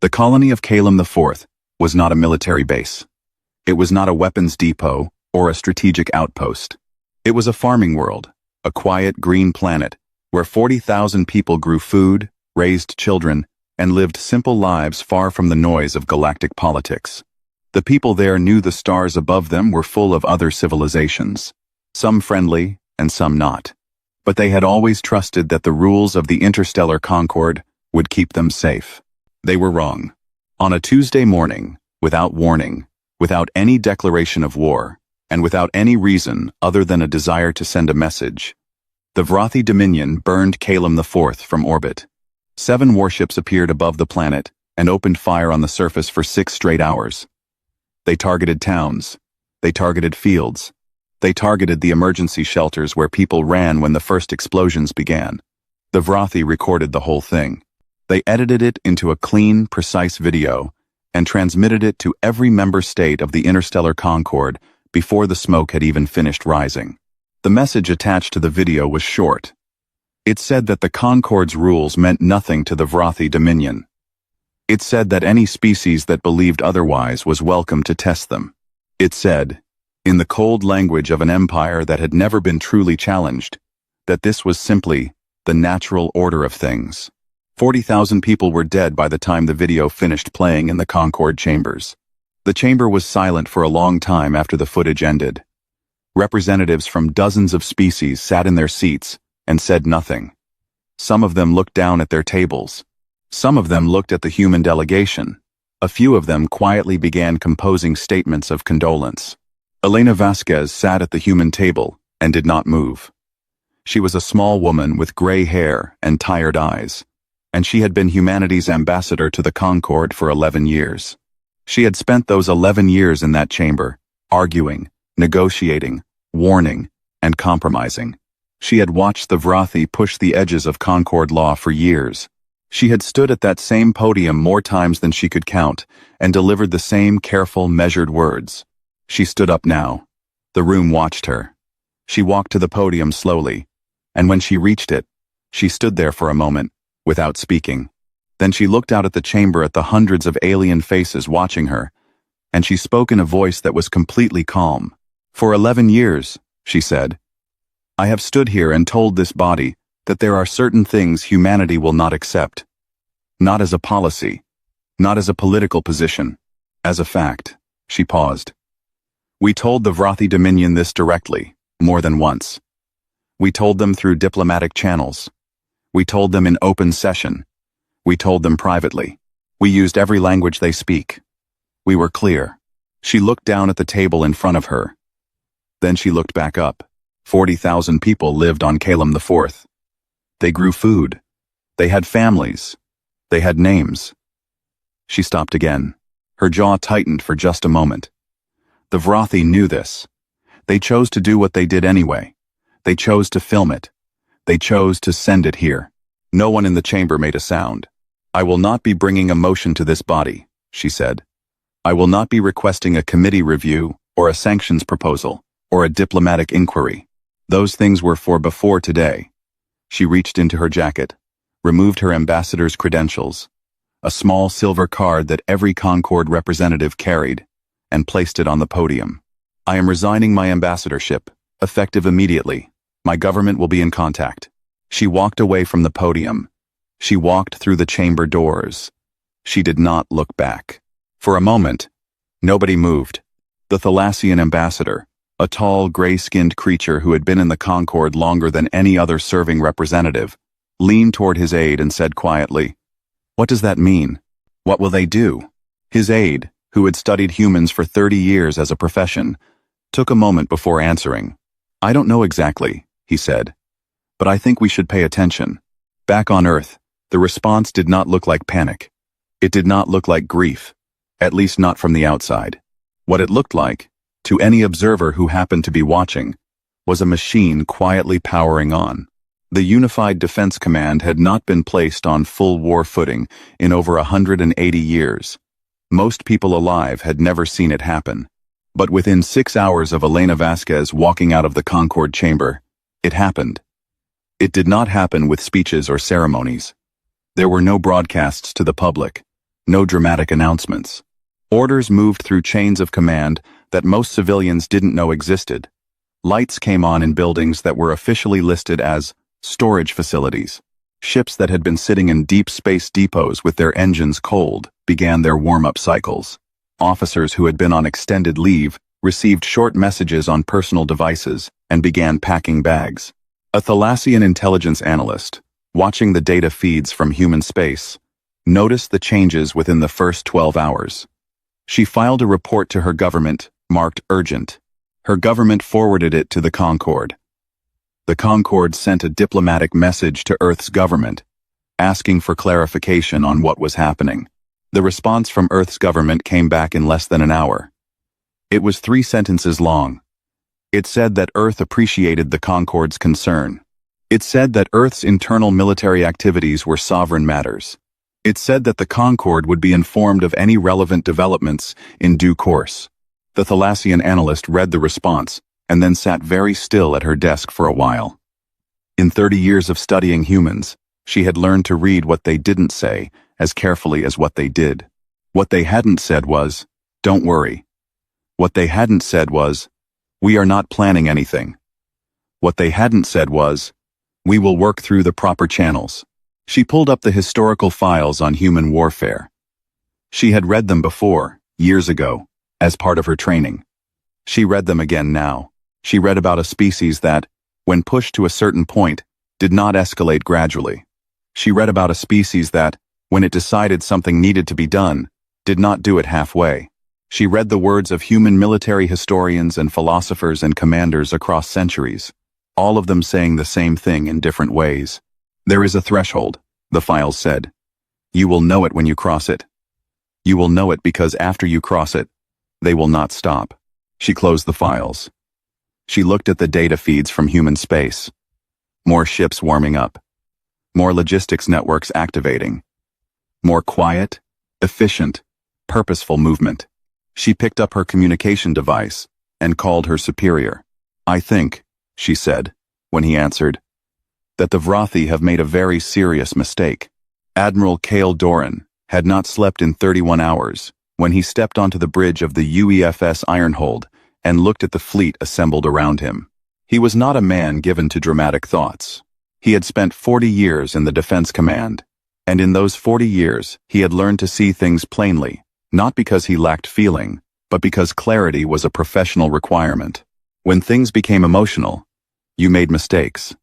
The colony of Calum IV was not a military base. It was not a weapons depot or a strategic outpost. It was a farming world, a quiet green planet where 40,000 people grew food, raised children, and lived simple lives far from the noise of galactic politics. The people there knew the stars above them were full of other civilizations, some friendly and some not. But they had always trusted that the rules of the interstellar concord would keep them safe. They were wrong. On a Tuesday morning, without warning, without any declaration of war, and without any reason other than a desire to send a message, the Vrathi Dominion burned Calum IV from orbit. 7 warships appeared above the planet and opened fire on the surface for 6 straight hours. They targeted towns. They targeted fields. They targeted the emergency shelters where people ran when the first explosions began. The Vrathi recorded the whole thing. They edited it into a clean, precise video and transmitted it to every member state of the interstellar concord before the smoke had even finished rising. The message attached to the video was short. It said that the Concord's rules meant nothing to the Vrathi Dominion. It said that any species that believed otherwise was welcome to test them. It said, in the cold language of an empire that had never been truly challenged, that this was simply the natural order of things. 40,000 people were dead by the time the video finished playing in the Concord chambers. The chamber was silent for a long time after the footage ended. Representatives from dozens of species sat in their seats and said nothing. Some of them looked down at their tables. Some of them looked at the human delegation. A few of them quietly began composing statements of condolence. Elena Vasquez sat at the human table and did not move. She was a small woman with gray hair and tired eyes, and she had been humanity's ambassador to the Concord for 11 years. She had spent those 11 years in that chamber, arguing, negotiating, warning, and compromising. She had watched the Vrathi push the edges of Concord law for years. She had stood at that same podium more times than she could count and delivered the same careful, measured words. She stood up now. The room watched her. She walked to the podium slowly, and when she reached it, she stood there for a moment, without speaking. Then she looked out at the chamber at the hundreds of alien faces watching her, and she spoke in a voice that was completely calm. For 11 years, she said, I have stood here and told this body that there are certain things humanity will not accept. Not as a policy, not as a political position, as a fact. She paused. We told the Vrathi Dominion this directly, more than once. We told them through diplomatic channels. We told them in open session. We told them privately. We used every language they speak. We were clear. She looked down at the table in front of her. Then she looked back up. 40,000 people lived on Calum IV. They grew food. They had families. They had names. She stopped again. Her jaw tightened for just a moment. The Vrathi knew this. They chose to do what they did anyway. They chose to film it. They chose to send it here. No one in the chamber made a sound. I will not be bringing a motion to this body, she said. I will not be requesting a committee review or a sanctions proposal or a diplomatic inquiry. Those things were for before today. She reached into her jacket, removed her ambassador's credentials, a small silver card that every Concord representative carried, and placed it on the podium. I am resigning my ambassadorship, effective immediately. My government will be in contact. She walked away from the podium. She walked through the chamber doors. She did not look back. For a moment, nobody moved. The Thalassian ambassador, a tall, gray-skinned creature who had been in the Concord longer than any other serving representative, leaned toward his aide and said quietly, What does that mean? What will they do? His aide, who had studied humans for 30 years as a profession, took a moment before answering. I don't know exactly, he said, but I think we should pay attention. Back on Earth, the response did not look like panic. It did not look like grief, at least not from the outside. What it looked like, to any observer who happened to be watching, was a machine quietly powering on. The Unified Defense Command had not been placed on full war footing in over 180 years. Most people alive had never seen it happen. But within 6 hours of Elena Vasquez walking out of the Concord chamber, it happened. It did not happen with speeches or ceremonies. There were no broadcasts to the public, No dramatic announcements. Orders moved through chains of command that most civilians didn't know existed. Lights came on in buildings that were officially listed as storage facilities. Ships that had been sitting in deep space depots with their engines cold began their warm-up cycles. Officers who had been on extended leave received short messages on personal devices and began packing bags. A Thalassian intelligence analyst, watching the data feeds from human space, noticed the changes within the first 12 hours. She filed a report to her government, marked urgent. Her government forwarded it to the Concorde. The Concorde sent a diplomatic message to Earth's government, asking for clarification on what was happening. The response from Earth's government came back in less than an hour. It was 3 sentences long. It said that Earth appreciated the Concorde's concern. It said that Earth's internal military activities were sovereign matters. It said that the Concorde would be informed of any relevant developments in due course. The Thalassian analyst read the response and then sat very still at her desk for a while. In 30 years of studying humans, she had learned to read what they didn't say as carefully as what they did. What they hadn't said was, "Don't worry." What they hadn't said was, "We are not planning anything." What they hadn't said was, "We will work through the proper channels." She pulled up the historical files on human warfare. She had read them before, years ago, as part of her training. She read them again now. She read about a species that, when pushed to a certain point, did not escalate gradually. She read about a species that, when it decided something needed to be done, did not do it halfway. She read the words of human military historians and philosophers and commanders across centuries, all of them saying the same thing in different ways. There is a threshold, the files said. You will know it when you cross it. You will know it because after you cross it, they will not stop. She closed the files. She looked at the data feeds from human space. More ships warming up. More logistics networks activating. More quiet, efficient, purposeful movement. She picked up her communication device and called her superior. "I think," she said, when he answered, "that the Vrathi have made a very serious mistake." Admiral Cale Doran had not slept in 31 hours when he stepped onto the bridge of the UEFS Ironhold and looked at the fleet assembled around him. He was not a man given to dramatic thoughts. He had spent 40 years in the Defense Command, and in those 40 years he had learned to see things plainly, not because he lacked feeling, but because clarity was a professional requirement. When things became emotional, you made mistakes.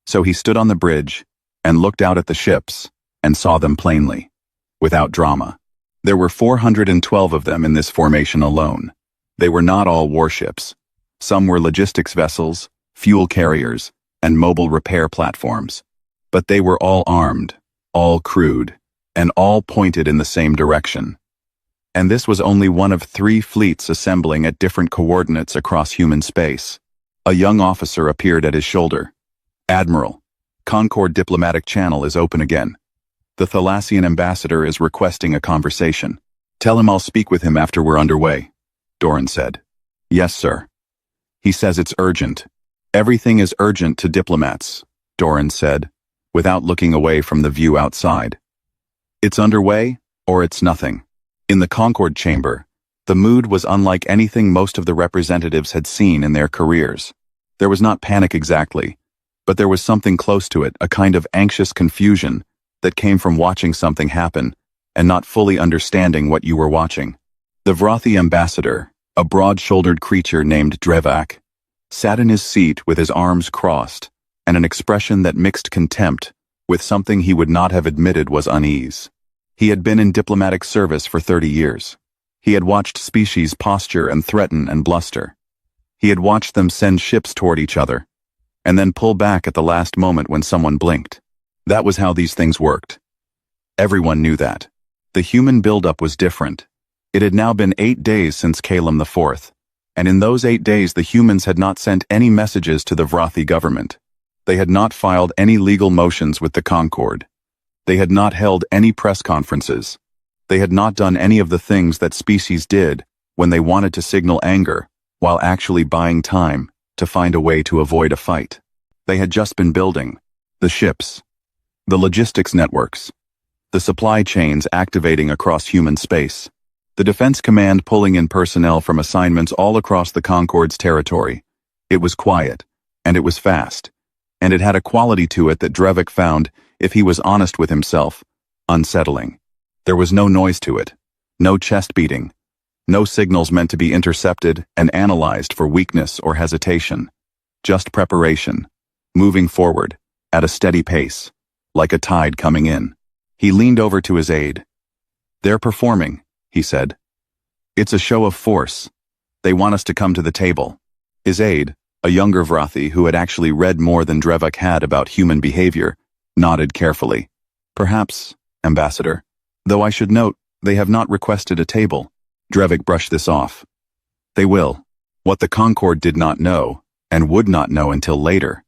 So he stood on the bridge and looked out at the ships and saw them plainly, without drama. There were 412 of them in this formation alone. They were not all warships. Some were logistics vessels, fuel carriers, and mobile repair platforms. But they were all armed, all crewed, and all pointed in the same direction. And this was only one of 3 fleets assembling at different coordinates across human space. A young officer appeared at his shoulder. "Admiral, Concorde diplomatic channel is open again. The Thalassian ambassador is requesting a conversation. Tell him I'll speak with him after we're underway," Doran said. "Yes, sir. He says it's urgent." "Everything is urgent to diplomats," Doran said, without looking away from the view outside. "It's underway, or it's nothing." In the Concorde chamber, the mood was unlike anything most of the representatives had seen in their careers. There was not panic exactly, but there was something close to it, a kind of anxious confusion that came from watching something happen and not fully understanding what you were watching. The Vrathi ambassador, a broad-shouldered creature named Drevak, sat in his seat with his arms crossed and an expression that mixed contempt with something he would not have admitted was unease. He had been in diplomatic service for 30 years. He had watched species posture and threaten and bluster. He had watched them send ships toward each other, and then pull back at the last moment when someone blinked. That was how these things worked. Everyone knew that. The human buildup was different. It had now been 8 days since Calum IV, and in those 8 days the humans had not sent any messages to the Vrathi government. They had not filed any legal motions with the Concorde. They had not held any press conferences. They had not done any of the things that species did when they wanted to signal anger while actually buying time to find a way to avoid a fight. They had just been building the ships, the logistics networks, the supply chains activating across human space, the Defense Command pulling in personnel from assignments all across the Concorde's territory. It was quiet, and it was fast, and it had a quality to it that Drevik found, if he was honest with himself, unsettling. There was no noise to it, no chest beating, no signals meant to be intercepted and analyzed for weakness or hesitation. Just preparation, moving forward, at a steady pace, like a tide coming in. He leaned over to his aide. "They're performing," he said. "It's a show of force. They want us to come to the table." His aide, a younger Vrathi who had actually read more than Drevik had about human behavior, nodded carefully. "Perhaps, Ambassador. Though I should note, they have not requested a table." Drevik brushed this off. "They will." What the Concorde did not know, and would not know until later,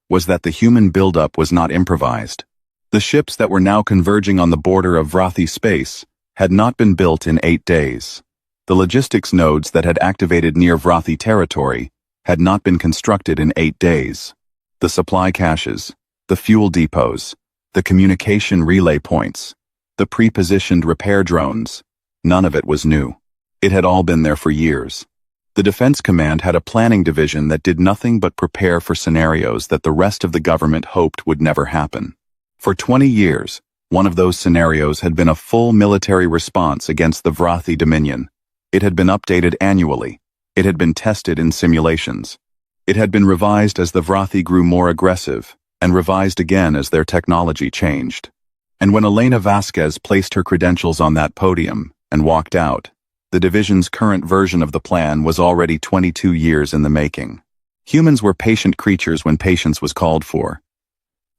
was that the human buildup was not improvised. The ships that were now converging on the border of Vrathi space had not been built in 8 days. The logistics nodes that had activated near Vrathi territory had not been constructed in 8 days. The supply caches, the fuel depots, the communication relay points, the pre-positioned repair drones, none of it was new. It had all been there for years. The Defense Command had a planning division that did nothing but prepare for scenarios that the rest of the government hoped would never happen. For 20 years, one of those scenarios had been a full military response against the Vrathi Dominion. It had been updated annually. It had been tested in simulations. It had been revised as the Vrathi grew more aggressive, and revised again as their technology changed. And when Elena Vasquez placed her credentials on that podium and walked out, the division's current version of the plan was already 22 years in the making. Humans were patient creatures when patience was called for.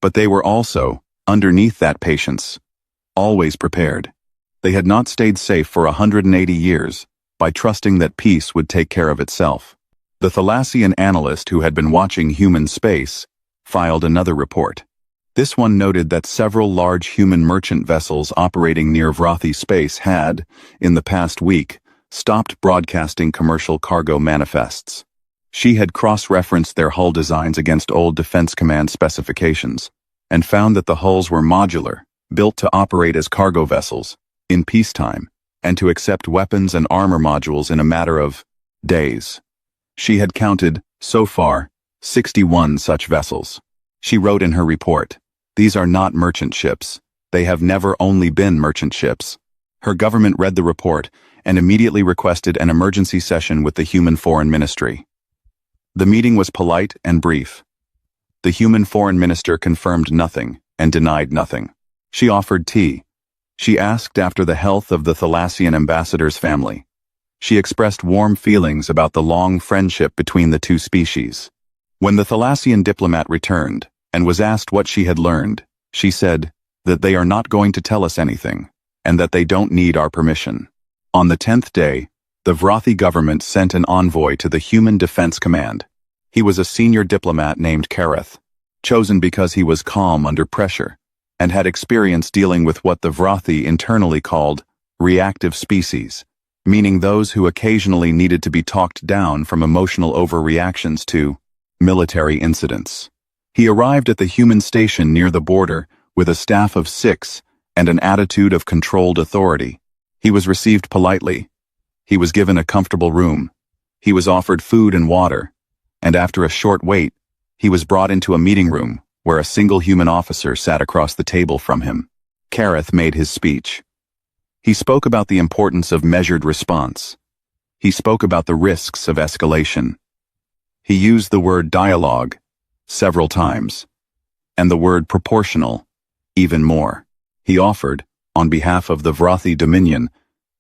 But they were also, underneath that patience, always prepared. They had not stayed safe for 180 years by trusting that peace would take care of itself. The Thalassian analyst who had been watching human space filed another report. This one noted that several large human merchant vessels operating near Vrathi space had, in the past week, stopped broadcasting commercial cargo manifests. She had cross-referenced their hull designs against old Defense Command specifications, and found that the hulls were modular, built to operate as cargo vessels, in peacetime, and to accept weapons and armor modules in a matter of days. She had counted, so far, 61 such vessels. She wrote in her report, "These are not merchant ships. They have never only been merchant ships." Her government read the report and immediately requested an emergency session with the Human Foreign Ministry. The meeting was polite and brief. The Human Foreign Minister confirmed nothing and denied nothing. She offered tea. She asked after the health of the Thalassian ambassador's family. She expressed warm feelings about the long friendship between the two species. When the Thalassian diplomat returned and was asked what she had learned, she said that they are not going to tell us anything, and that they don't need our permission. On the 10th day, the Vrathi government sent an envoy to the Human Defense Command. He was a senior diplomat named Kareth, chosen because he was calm under pressure, and had experience dealing with what the Vrathi internally called reactive species, meaning those who occasionally needed to be talked down from emotional overreactions to military incidents. He arrived at the human station near the border with a staff of 6 and an attitude of controlled authority. He was received politely. He was given a comfortable room. He was offered food and water, and after a short wait, he was brought into a meeting room where a single human officer sat across the table from him. Kareth made his speech. He spoke about the importance of measured response. He spoke about the risks of escalation. He used the word dialogue several times, and the word proportional even more. He offered, on behalf of the Vrathi Dominion,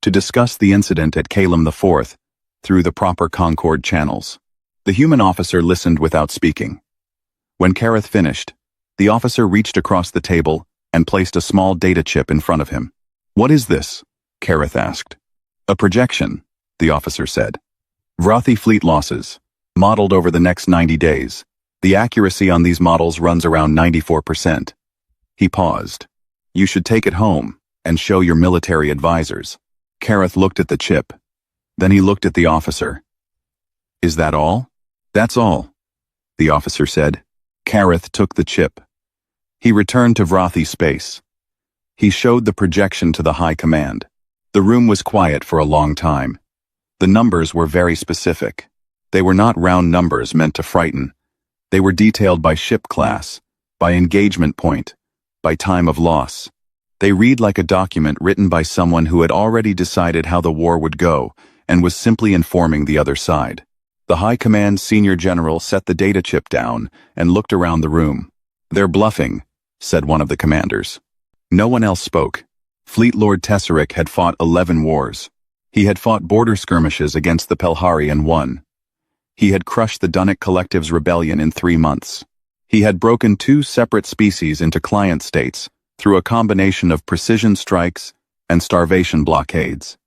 to discuss the incident at Kalem IV through the proper Concorde channels. The human officer listened without speaking. When Kareth finished, the officer reached across the table and placed a small data chip in front of him. "What is this?" Kareth asked. "A projection," the officer said. "Vrathi fleet losses, modeled over the next 90 days. The accuracy on these models runs around 94%. He paused. "You should take it home and show your military advisors." Kareth looked at the chip. Then he looked at the officer. "Is that all?" "That's all," the officer said. Kareth took the chip. He returned to Vrathi space. He showed the projection to the high command. The room was quiet for a long time. The numbers were very specific. They were not round numbers meant to frighten. They were detailed by ship class, by engagement point, by time of loss. They read like a document written by someone who had already decided how the war would go and was simply informing the other side. The High Command Senior General set the data chip down and looked around the room. "They're bluffing," said one of the commanders. No one else spoke. Fleet Lord Tesseric had fought 11 wars. He had fought border skirmishes against the Pelhari and won. He had crushed the Dunnic Collective's rebellion in 3 months. He had broken 2 separate species into client states through a combination of precision strikes and starvation blockades.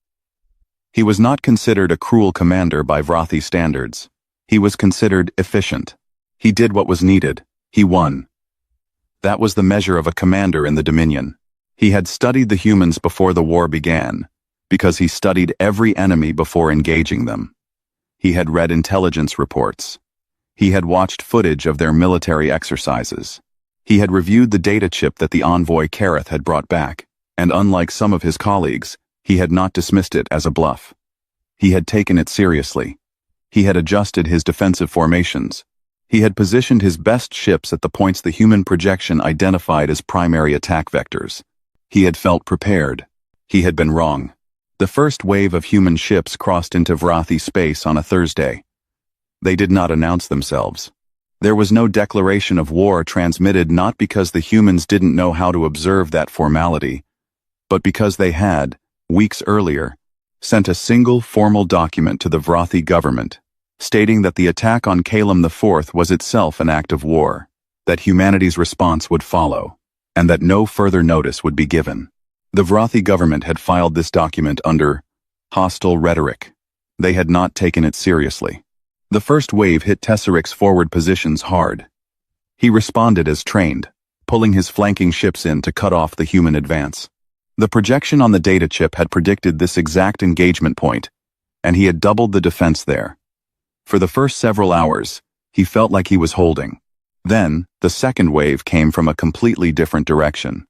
He was not considered a cruel commander by Vrathi standards. He was considered efficient. He did what was needed. He won. That was the measure of a commander in the Dominion. He had studied the humans before the war began, because he studied every enemy before engaging them. He had read intelligence reports. He had watched footage of their military exercises. He had reviewed the data chip that the envoy Kareth had brought back, and unlike some of his colleagues, he had not dismissed it as a bluff. He had taken it seriously. He had adjusted his defensive formations. He had positioned his best ships at the points the human projection identified as primary attack vectors. He had felt prepared. He had been wrong. The first wave of human ships crossed into Vrathi space on a Thursday. They did not announce themselves. There was no declaration of war transmitted, not because the humans didn't know how to observe that formality, but because they had, weeks earlier, sent a single formal document to the Vrathi government, stating that the attack on Calum IV was itself an act of war, that humanity's response would follow, and that no further notice would be given. The Vrathi government had filed this document under hostile rhetoric. They had not taken it seriously. The first wave hit Tesseric's forward positions hard. He responded as trained, pulling his flanking ships in to cut off the human advance. The projection on the data chip had predicted this exact engagement point, and he had doubled the defense there. For the first several hours, he felt like he was holding. Then, the second wave came from a completely different direction.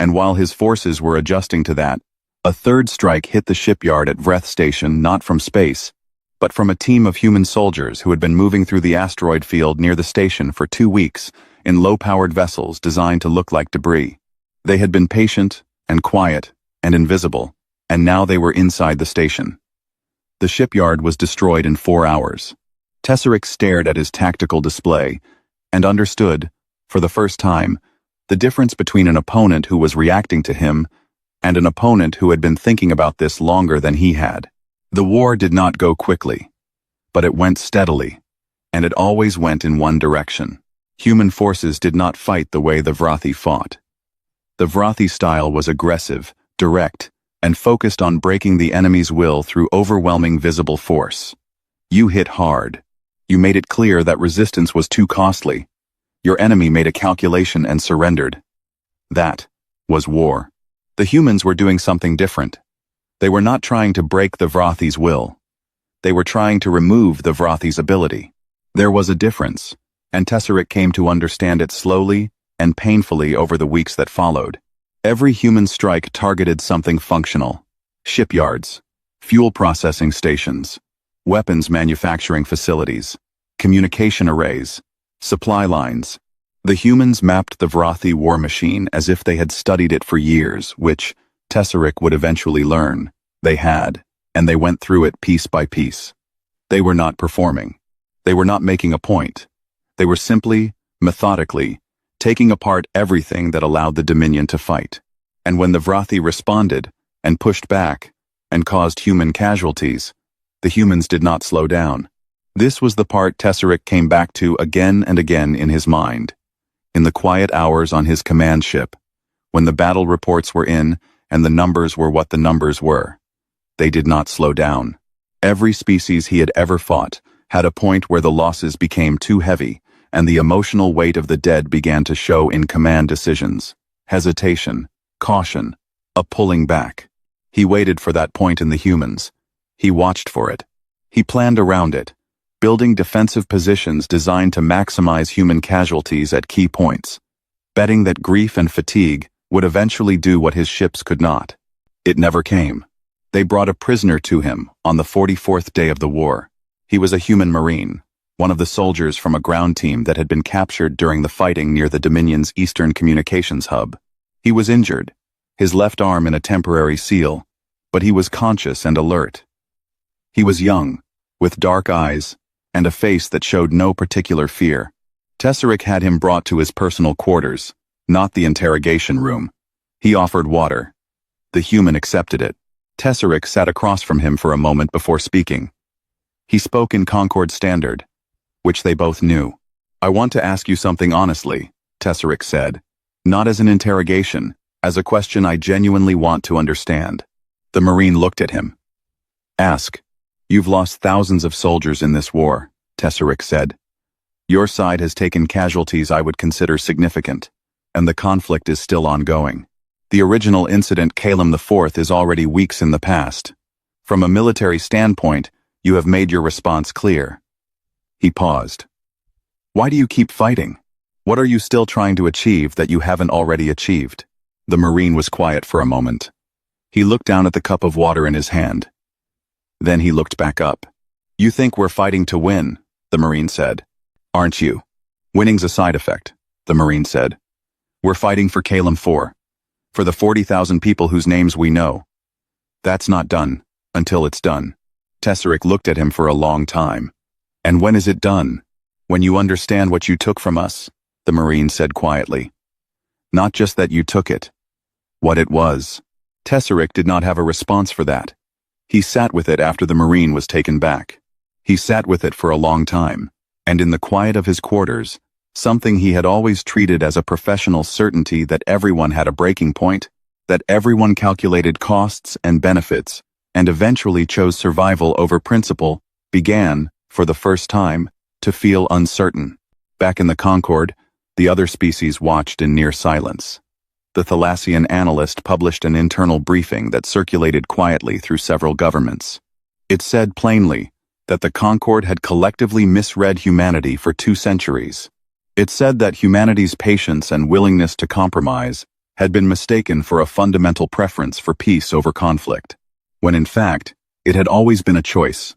And while his forces were adjusting to that, a third strike hit the shipyard at Vreth Station not from space, but from a team of human soldiers who had been moving through the asteroid field near the station for 2 weeks in low-powered vessels designed to look like debris. They had been patient and quiet and invisible, and now they were inside the station. The shipyard was destroyed in 4 hours. Tesseric stared at his tactical display and understood, for the first time, the difference between an opponent who was reacting to him and an opponent who had been thinking about this longer than he had. The war did not go quickly, but it went steadily, and it always went in one direction. Human forces did not fight the way the Vrathi fought. The Vrathi style was aggressive, direct, and focused on breaking the enemy's will through overwhelming visible force. You hit hard. You made it clear that resistance was too costly. Your enemy made a calculation and surrendered. That was war. The humans were doing something different. They were not trying to break the Vrathi's will. They were trying to remove the Vrathi's ability. There was a difference, and Tesseric came to understand it slowly and painfully over the weeks that followed. Every human strike targeted something functional: shipyards, fuel processing stations, weapons manufacturing facilities, communication arrays, supply lines. The humans mapped the Vrathi war machine as if they had studied it for years, which Tesseric would eventually learn. They had, and they went through it piece by piece. They were not performing. They were not making a point. They were simply, methodically, taking apart everything that allowed the Dominion to fight. And when the Vrathi responded, and pushed back, and caused human casualties, the humans did not slow down. This was the part Tesseric came back to again and again in his mind. In the quiet hours on his command ship, when the battle reports were in, and the numbers were what the numbers were. They did not slow down. Every species he had ever fought had a point where the losses became too heavy, and the emotional weight of the dead began to show in command decisions. Hesitation, caution, a pulling back. He waited for that point in the humans. He watched for it. He planned around it, building defensive positions designed to maximize human casualties at key points, betting that grief and fatigue would eventually do what his ships could not. It never came. They brought a prisoner to him on the 44th day of the war. He was a human marine, one of the soldiers from a ground team that had been captured during the fighting near the Dominion's Eastern Communications Hub. He was injured, his left arm in a temporary seal, but he was conscious and alert. He was young, with dark eyes, and a face that showed no particular fear. Tesseric had him brought to his personal quarters, not the interrogation room. He offered water. The human accepted it. Tesseric sat across from him for a moment before speaking. He spoke in Concord Standard, which they both knew. "I want to ask you something honestly," Tesseric said. "Not as an interrogation, as a question I genuinely want to understand." The Marine looked at him. "Ask. You've lost thousands of soldiers in this war," Tesseric said. "Your side has taken casualties I would consider significant, and the conflict is still ongoing. The original incident Calum IV is already weeks in the past. From a military standpoint, you have made your response clear." He paused. "Why do you keep fighting? What are you still trying to achieve that you haven't already achieved?" The Marine was quiet for a moment. He looked down at the cup of water in his hand. Then he looked back up. "You think we're fighting to win," the Marine said. "Aren't you?" "Winning's a side effect," the Marine said. "We're fighting for Calum IV. For the 40,000 people whose names we know. That's not done, until it's done." Tesseric looked at him for a long time. "And when is it done?" "When you understand what you took from us," the Marine said quietly. "Not just that you took it. What it was." Tesseric did not have a response for that. He sat with it after the Marine was taken back. He sat with it for a long time, and in the quiet of his quarters, something he had always treated as a professional certainty that everyone had a breaking point, that everyone calculated costs and benefits, and eventually chose survival over principle, began, for the first time, to feel uncertain. Back in the Concord, the other species watched in near silence. The Thalassian analyst published an internal briefing that circulated quietly through several governments. It said plainly that the Concord had collectively misread humanity for 2 centuries. It said that humanity's patience and willingness to compromise had been mistaken for a fundamental preference for peace over conflict, when in fact, it had always been a choice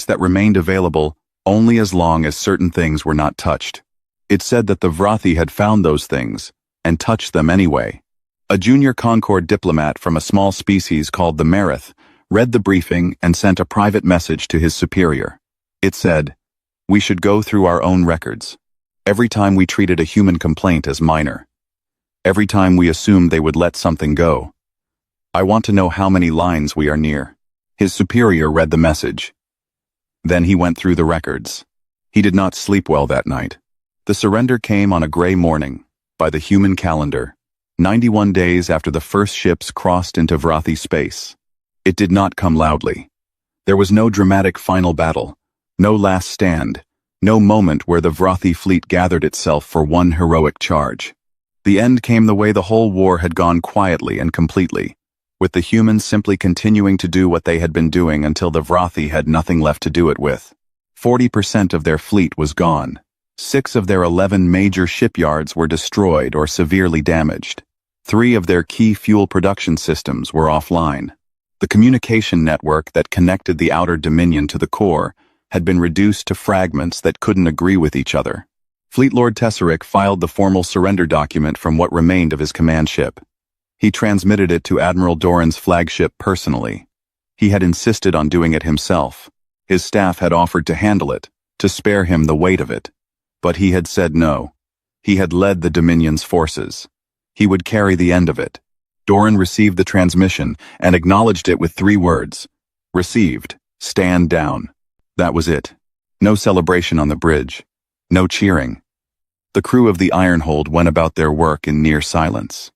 that remained available only as long as certain things were not touched. It said that the Vrathi had found those things, and touched them anyway. A junior Concord diplomat from a small species called the Merith read the briefing and sent a private message to his superior. It said, "We should go through our own records. Every time we treated a human complaint as minor. Every time we assumed they would let something go. I want to know how many lines we are near." His superior read the message. Then he went through the records. He did not sleep well that night. The surrender came on a gray morning, by the human calendar, 91 days after the first ships crossed into Vrathi space. It did not come loudly. There was no dramatic final battle, no last stand, no moment where the Vrathi fleet gathered itself for one heroic charge. The end came the way the whole war had gone, quietly and completely, with the humans simply continuing to do what they had been doing until the Vrathi had nothing left to do it with. 40% of their fleet was gone. 6 of their 11 major shipyards were destroyed or severely damaged. 3 of their key fuel production systems were offline. The communication network that connected the outer dominion to the core had been reduced to fragments that couldn't agree with each other. Fleet Lord Tesseric filed the formal surrender document from what remained of his command ship. He transmitted it to Admiral Doran's flagship personally. He had insisted on doing it himself. His staff had offered to handle it, to spare him the weight of it. But he had said no. He had led the Dominion's forces. He would carry the end of it. Doran received the transmission and acknowledged it with 3 words. "Received. Stand down." That was it. No celebration on the bridge. No cheering. The crew of the Ironhold went about their work in near silence.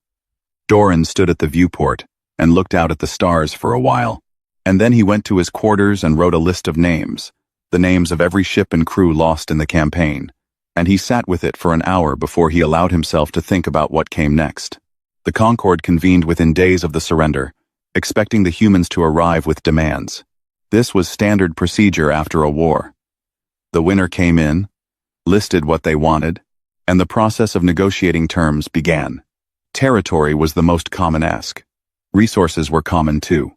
Doran stood at the viewport and looked out at the stars for a while, and then he went to his quarters and wrote a list of names, the names of every ship and crew lost in the campaign, and he sat with it for an hour before he allowed himself to think about what came next. The Concord convened within days of the surrender, expecting the humans to arrive with demands. This was standard procedure after a war. The winner came in, listed what they wanted, and the process of negotiating terms began. Territory was the most common-esque. Resources were common too.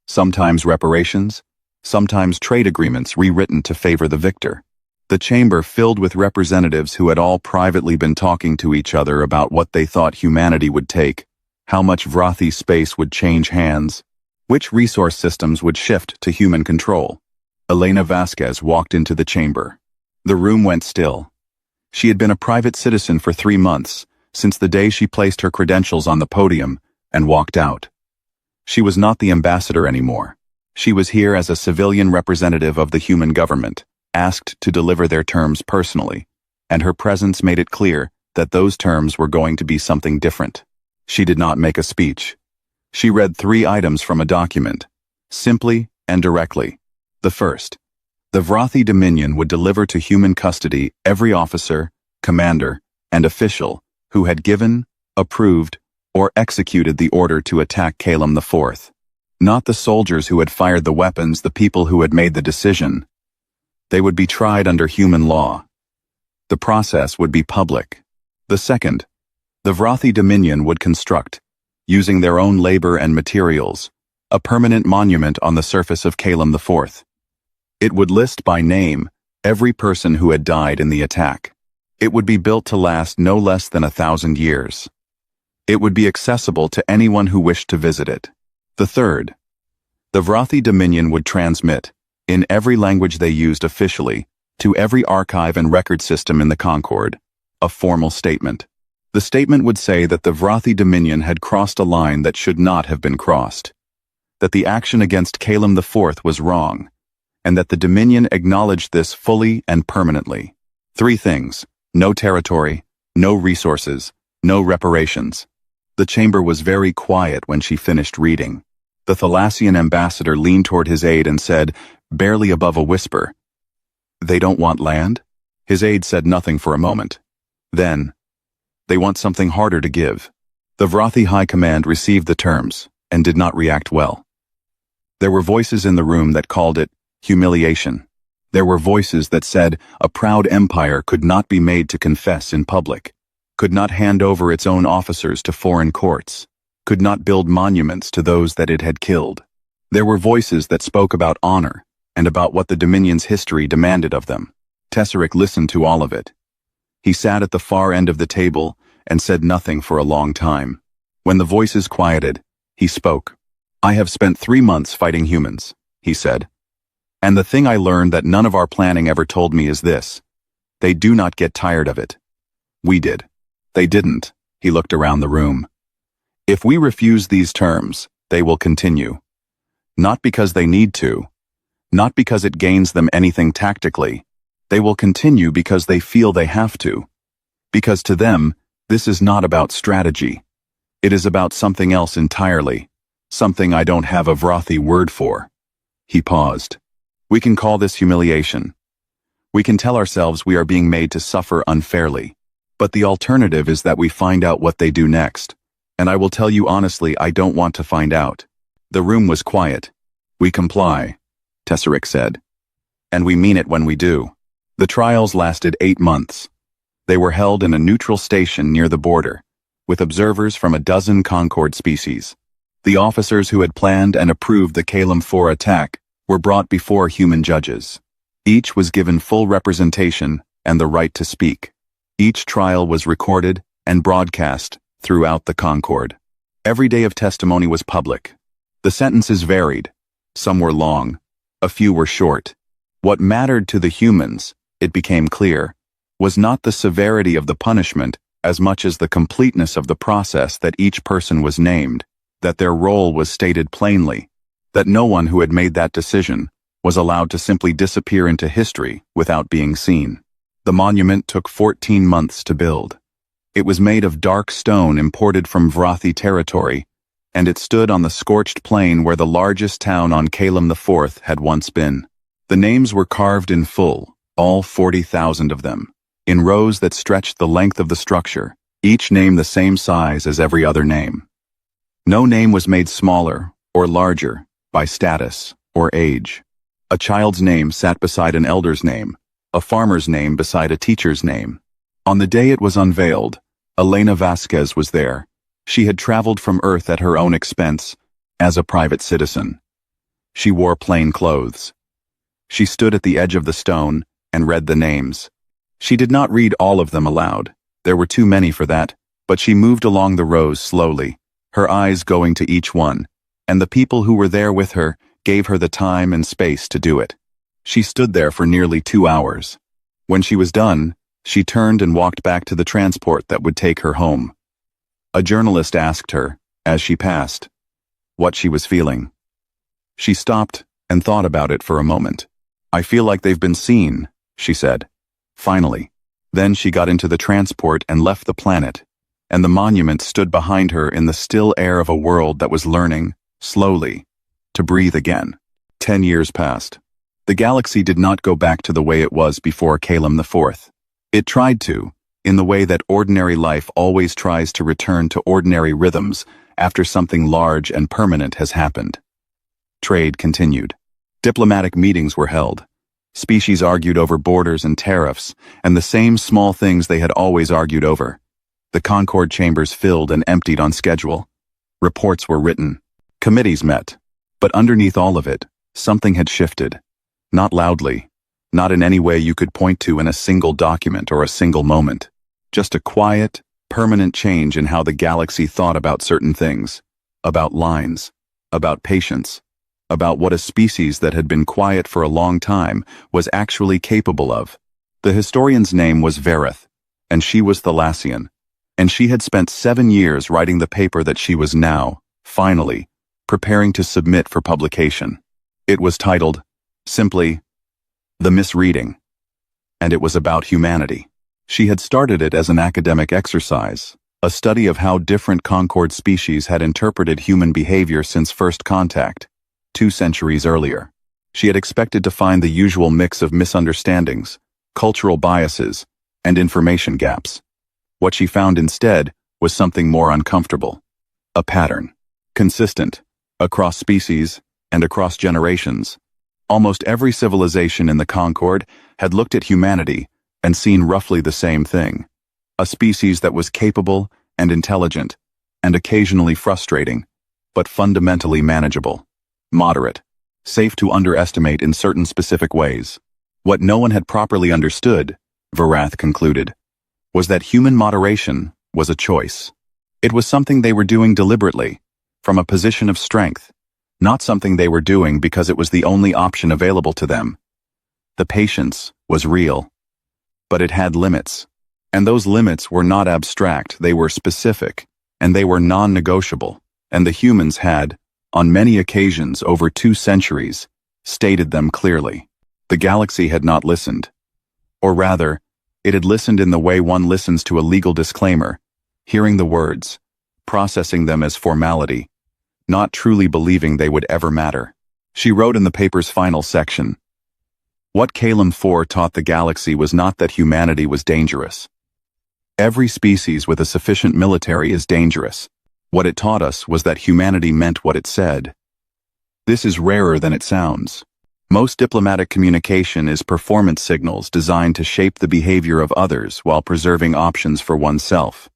Sometimes reparations, sometimes trade agreements rewritten to favor the victor. The chamber filled with representatives who had all privately been talking to each other about what they thought humanity would take, how much Vrathi space would change hands, which resource systems would shift to human control. Elena Vasquez walked into the chamber. The room went still. She had been a private citizen for 3 months, since the day she placed her credentials on the podium and walked out. She was not the ambassador anymore. She was here as a civilian representative of the human government, asked to deliver their terms personally, and her presence made it clear that those terms were going to be something different. She did not make a speech. She read 3 items from a document, simply and directly. The first, the Vrathi Dominion would deliver to human custody every officer, commander, and official who had given, approved, or executed the order to attack Calum IV. Not the soldiers who had fired the weapons, the people who had made the decision. They would be tried under human law. The process would be public. The second, the Vrathi Dominion would construct, using their own labor and materials, a permanent monument on the surface of Calum IV. It would list by name every person who had died in the attack. It would be built to last no less than 1,000 years. It would be accessible to anyone who wished to visit it. The third, the Vrathi Dominion would transmit, in every language they used officially, to every archive and record system in the Concord, a formal statement. The statement would say that the Vrathi Dominion had crossed a line that should not have been crossed, that the action against Calum IV was wrong, and that the Dominion acknowledged this fully and permanently. 3 things: no territory, no resources, no reparations. The chamber was very quiet when she finished reading. The Thalassian ambassador leaned toward his aide and said, barely above a whisper, "They don't want land?" His aide said nothing for a moment. Then, "They want something harder to give." The Vrathi High Command received the terms and did not react well. There were voices in the room that called it humiliation. There were voices that said a proud empire could not be made to confess in public, could not hand over its own officers to foreign courts, could not build monuments to those that it had killed. There were voices that spoke about honor and about what the Dominion's history demanded of them. Tesseric listened to all of it. He sat at the far end of the table and said nothing for a long time. When the voices quieted, he spoke. "I have spent 3 months fighting humans," he said. "And the thing I learned that none of our planning ever told me is this: they do not get tired of it. We did. They didn't." He looked around the room. "If we refuse these terms, they will continue. Not because they need to, not because it gains them anything tactically. They will continue because they feel they have to. Because to them, this is not about strategy. It is about something else entirely, something I don't have a Vrathi word for." He paused. "We can call this humiliation. We can tell ourselves we are being made to suffer unfairly. But the alternative is that we find out what they do next. And I will tell you honestly, I don't want to find out." The room was quiet. "We comply," Tesseric said. "And we mean it when we do." The trials lasted 8 months. They were held in a neutral station near the border, with observers from a dozen Concord species. The officers who had planned and approved the Calum IV attack were brought before human judges. Each was given full representation and the right to speak. Each trial was recorded and broadcast throughout the Concord. Every day of testimony was public. The sentences varied. Some were long, a few were short. What mattered to the humans, it became clear, was not the severity of the punishment as much as the completeness of the process, that each person was named, that their role was stated plainly, that no one who had made that decision was allowed to simply disappear into history without being seen. The monument took 14 months to build. It was made of dark stone imported from Vrathi territory, and it stood on the scorched plain where the largest town on Calum IV had once been. The names were carved in full, all 40,000 of them, in rows that stretched the length of the structure, each name the same size as every other name. No name was made smaller or larger by status or age. A child's name sat beside an elder's name, a farmer's name beside a teacher's name. On the day it was unveiled, Elena Vasquez was there, She had traveled from Earth at her own expense, as a private citizen. She wore plain clothes. She stood at the edge of the stone and read the names. She did not read all of them aloud. There were too many for that, but she moved along the rows slowly, her eyes going to each one, and the people who were there with her gave her the time and space to do it. She stood there for nearly 2 hours. When she was done, she turned and walked back to the transport that would take her home. A journalist asked her, as she passed, what she was feeling. She stopped and thought about it for a moment. "I feel like they've been seen," she said. Finally. Then she got into the transport and left the planet, and the monument stood behind her in the still air of a world that was learning, slowly, to breathe again. 10 years passed. The galaxy did not go back to the way it was before Calum IV. It tried to, in the way that ordinary life always tries to return to ordinary rhythms after something large and permanent has happened. Trade continued. Diplomatic meetings were held. Species argued over borders and tariffs, and the same small things they had always argued over. The Concord chambers filled and emptied on schedule. Reports were written. Committees met. But underneath all of it, something had shifted. Not loudly. Not in any way you could point to in a single document or a single moment. Just a quiet, permanent change in how the galaxy thought about certain things. About lines. About patience. About what a species that had been quiet for a long time was actually capable of. The historian's name was Verith, and she was Thalassian, and she had spent 7 years writing the paper that she was now, finally, preparing to submit for publication. It was titled, simply, The Misreading, and it was about humanity. She had started it as an academic exercise, a study of how different Concord species had interpreted human behavior since first contact, 2 centuries earlier. She had expected to find the usual mix of misunderstandings, cultural biases, and information gaps. What she found instead was something more uncomfortable. A pattern. Consistent, across species, and across generations. Almost every civilization in the Concord had looked at humanity and seen roughly the same thing. A species that was capable and intelligent, and occasionally frustrating, but fundamentally manageable. Moderate, safe to underestimate in certain specific ways. What no one had properly understood, Verath concluded, was that human moderation was a choice. It was something they were doing deliberately, from a position of strength, not something they were doing because it was the only option available to them. The patience was real, but it had limits, and those limits were not abstract, they were specific, and they were non-negotiable, and the humans had, on many occasions over 2 centuries, stated them clearly. The galaxy had not listened. Or rather, it had listened in the way one listens to a legal disclaimer, hearing the words, processing them as formality, not truly believing they would ever matter. She wrote in the paper's final section, "What Calum IV taught the galaxy was not that humanity was dangerous. Every species with a sufficient military is dangerous. What it taught us was that humanity meant what it said. This is rarer than it sounds. Most diplomatic communication is performance signals designed to shape the behavior of others while preserving options for oneself.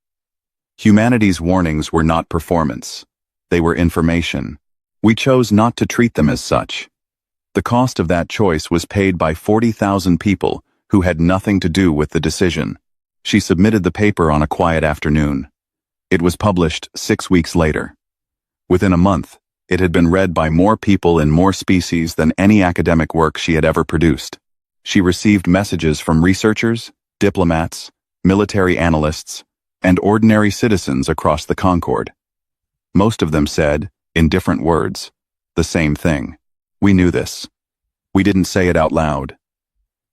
Humanity's warnings were not performance. They were information. We chose not to treat them as such. The cost of that choice was paid by 40,000 people who had nothing to do with the decision." She submitted the paper on a quiet afternoon. It was published 6 weeks later. Within a month, it had been read by more people in more species than any academic work she had ever produced. She received messages from researchers, diplomats, military analysts, and ordinary citizens across the Concord. Most of them said, in different words, the same thing. "We knew this. We didn't say it out loud.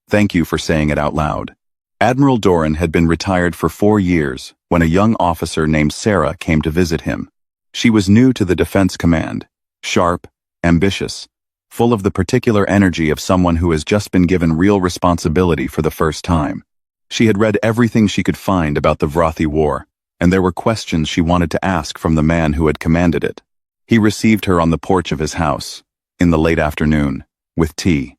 Thank you for saying it out loud." Admiral Doran had been retired for 4 years when a young officer named Sarah came to visit him. She was new to the Defense Command, sharp, ambitious, full of the particular energy of someone who has just been given real responsibility for the first time. She had read everything she could find about the Vrathi War, and there were questions she wanted to ask from the man who had commanded it. He received her on the porch of his house, in the late afternoon, with tea.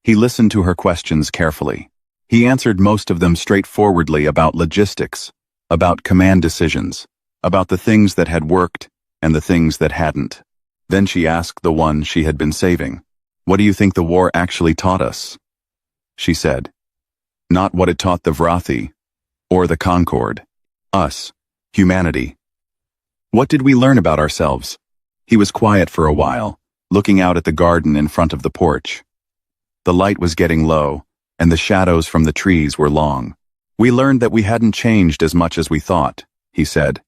He listened to her questions carefully. He answered most of them straightforwardly about logistics, about command decisions, about the things that had worked and the things that hadn't. Then she asked the one she had been saving, "What do you think the war actually taught us?" She said, "Not what it taught the Vrathi or the Concord. Us, humanity. What did we learn about ourselves?" He was quiet for a while, looking out at the garden in front of the porch. The light was getting low, and the shadows from the trees were long. "We learned that we hadn't changed as much as we thought," he said.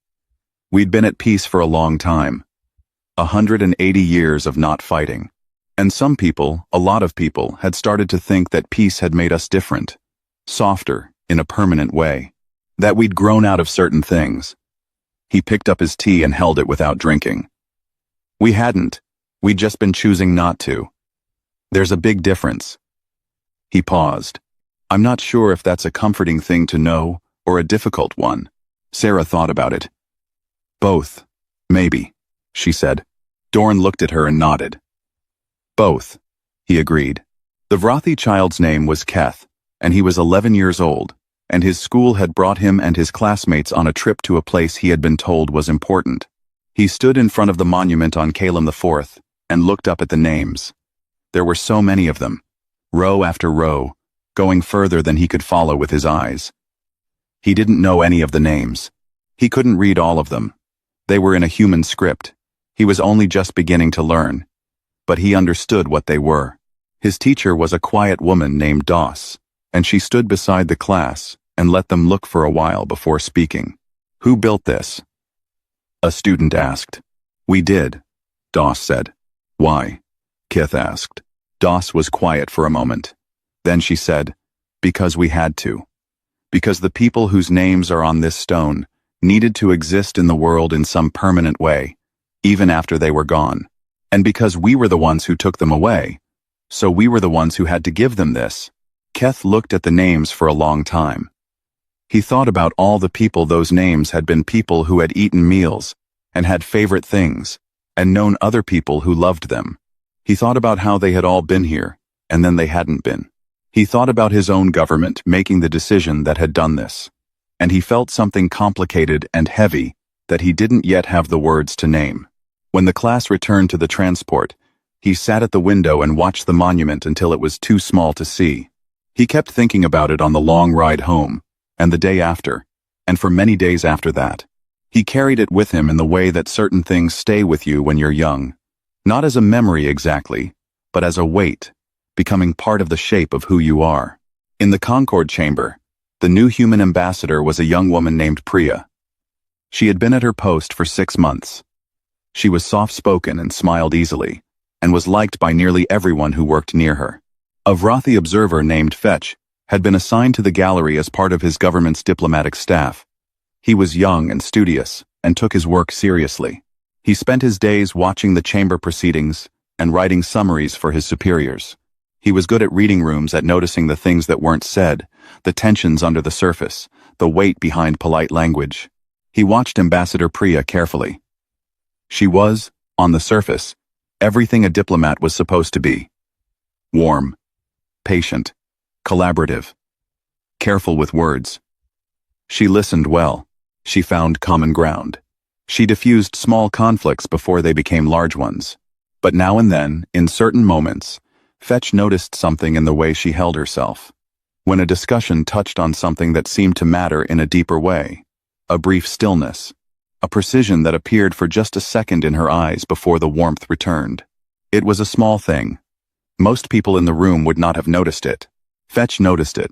"We'd been at peace for a long time. 180 years of not fighting. And some people, a lot of people, had started to think that peace had made us different, softer, in a permanent way. That we'd grown out of certain things." He picked up his tea and held it without drinking. "We hadn't. We'd just been choosing not to. There's a big difference." He paused. "I'm not sure if that's a comforting thing to know or a difficult one." Sarah thought about it. "Both, maybe," she said. Dorn looked at her and nodded. "Both," he agreed. The Vrathi child's name was Keth, and he was 11 years old, and his school had brought him and his classmates on a trip to a place he had been told was important. He stood in front of the monument on Calum IV and looked up at the names. There were so many of them, row after row, going further than he could follow with his eyes. He didn't know any of the names. He couldn't read all of them. They were in a human script. He was only just beginning to learn. But he understood what they were. His teacher was a quiet woman named Doss, and she stood beside the class and let them look for a while before speaking. "Who built this?" a student asked. "We did," Doss said. "Why?" Kith asked. Doss was quiet for a moment. Then she said, "Because we had to. Because the people whose names are on this stone needed to exist in the world in some permanent way, even after they were gone. And because we were the ones who took them away, so we were the ones who had to give them this." Keth looked at the names for a long time. He thought about all the people those names had been, people who had eaten meals and had favorite things and known other people who loved them. He thought about how they had all been here and then they hadn't been. He thought about his own government making the decision that had done this. And he felt something complicated and heavy that he didn't yet have the words to name. When the class returned to the transport, he sat at the window and watched the monument until it was too small to see. He kept thinking about it on the long ride home, and the day after, and for many days after that. He carried it with him in the way that certain things stay with you when you're young. Not as a memory exactly, but as a weight, becoming part of the shape of who you are. In the Concord chamber, the new human ambassador was a young woman named Priya. She had been at her post for 6 months. She was soft-spoken and smiled easily, and was liked by nearly everyone who worked near her. A Vrathi observer named Fetch had been assigned to the gallery as part of his government's diplomatic staff. He was young and studious, and took his work seriously. He spent his days watching the chamber proceedings and writing summaries for his superiors. He was good at reading rooms, at noticing the things that weren't said, the tensions under the surface, the weight behind polite language. He watched Ambassador Priya carefully. She was, on the surface, everything a diplomat was supposed to be. Warm, patient, collaborative, careful with words. She listened well. She found common ground. She diffused small conflicts before they became large ones. But now and then, in certain moments, Fetch noticed something in the way she held herself. When a discussion touched on something that seemed to matter in a deeper way, a brief stillness, a precision that appeared for just a second in her eyes before the warmth returned. It was a small thing. Most people in the room would not have noticed it. Fetch noticed it.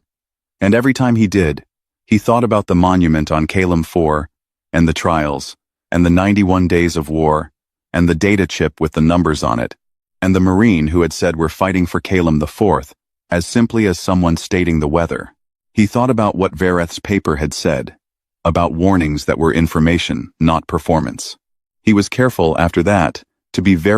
And every time he did, he thought about the monument on Calum IV, and the trials, and the 91 days of war, and the data chip with the numbers on it, and the Marine who had said we're fighting for Calum IV, as simply as someone stating the weather. He thought about what Vereth's paper had said, about warnings that were information, not performance. He was careful after that to be very